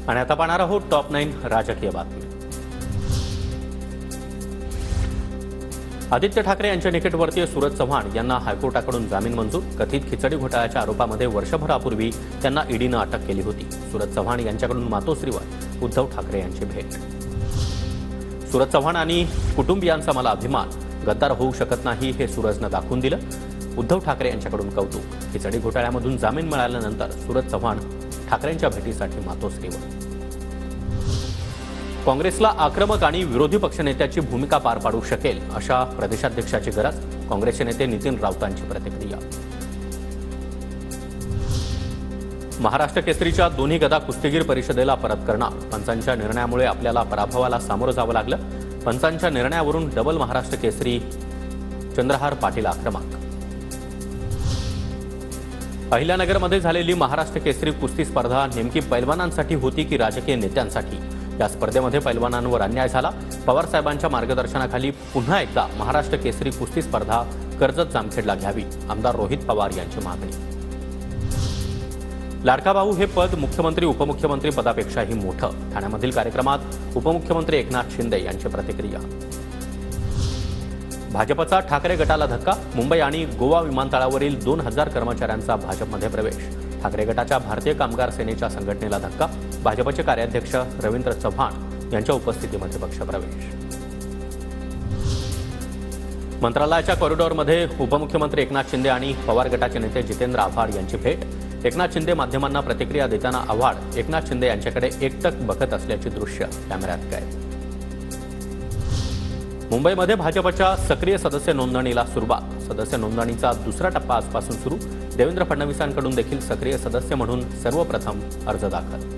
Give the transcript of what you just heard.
आणि आता पाहणार आहोत टॉप 9 राजकीय बातमी। आदित्य ठाकरे यांचे निकटवर्तीय सूरज चव्हाण यांना हायकोर्टाकडून जामीन मंजूर। कथित खिचडी घोटाळ्याच्या आरोपामध्ये वर्षभरापूर्वी त्यांना ईडीने अटक केली होती। सूरज चव्हाण यांच्याकडून मातोश्रीवर उद्धव ठाकरे यांची भेट। सूरज चव्हाण आणि कुटुंबियांचा मला अभिमान, गद्दार होऊ शकत नाही हे सूरजनं दाखवून दिलं। उद्धव ठाकरे यांच्याकडून कौतुक। खिचडी घोटाळ्यामधून जामीन मिळाल्यानंतर सूरज चव्हाण ठाकरेंच्या भेटीसाठी मातोश्रीवर। काँग्रेसला आक्रमक आणि विरोधी पक्षनेत्याची भूमिका पार पाडू शकेल अशा प्रदेशाध्यक्षाची गरज। काँग्रेसचे नेते नितीन राऊतांची प्रतिक्रिया। महाराष्ट्र केसरीच्या दोन्ही गदा कुस्तीगीर परिषदेला परत करणार। पंचांच्या निर्णयामुळे आपल्याला पराभवाला सामोरं जावं लागलं। पंचांच्या निर्णयावरून डबल महाराष्ट्र केसरी चंद्रहार पाटील आक्रमक। अहिल्यानगरमध्ये झालेली महाराष्ट्र केसरी कुस्ती स्पर्धा नेमकी पैलवानांसाठी होती की राजकीय नेत्यांसाठी? या स्पर्धेमध्ये पैलवानांवर अन्याय झाला। पवार साहेबांच्या मार्गदर्शनाखाली पुन्हा एकदा महाराष्ट्र केसरी कुस्ती स्पर्धा कर्जत जामखेडला घ्यावी, आमदार रोहित पवार यांची मागणी। लाडका भाऊ हे पद मुख्यमंत्री उपमुख्यमंत्री पदापेक्षाही मोठं। ठाण्यामधील कार्यक्रमात उपमुख्यमंत्री एकनाथ शिंदे यांची प्रतिक्रिया। भाजपचा ठाकरे गटाला धक्का। मुंबई आणि गोवा विमानतळावरील 2000 कर्मचाऱ्यांचा भाजपमध्ये प्रवेश। ठाकरे गटाच्या भारतीय कामगार सेनेच्या संघटनेला धक्का। भाजपचे कार्याध्यक्ष रवींद्र चव्हाण यांच्या उपस्थितीमध्ये पक्षप्रवेश। मंत्रालयाच्या कॉरिडॉरमध्ये उपमुख्यमंत्री एकनाथ शिंदे आणि पवार गटाचे नेते जितेंद्र आव्हाड यांची भेट। एकनाथ शिंदे माध्यमांना प्रतिक्रिया देताना आव्हाड एकनाथ शिंदे यांच्याकडे एकटक बघत असल्याची दृश्य कॅमेऱ्यात कैद। मुंबईमध्ये भाजपच्या सक्रिय सदस्य नोंदणीला सुरुवात। सदस्य नोंदणीचा दुसरा टप्पा आजपासून सुरू। देवेंद्र फडणवीसांकडून देखील सक्रिय सदस्य म्हणून सर्वप्रथम अर्ज दाखल।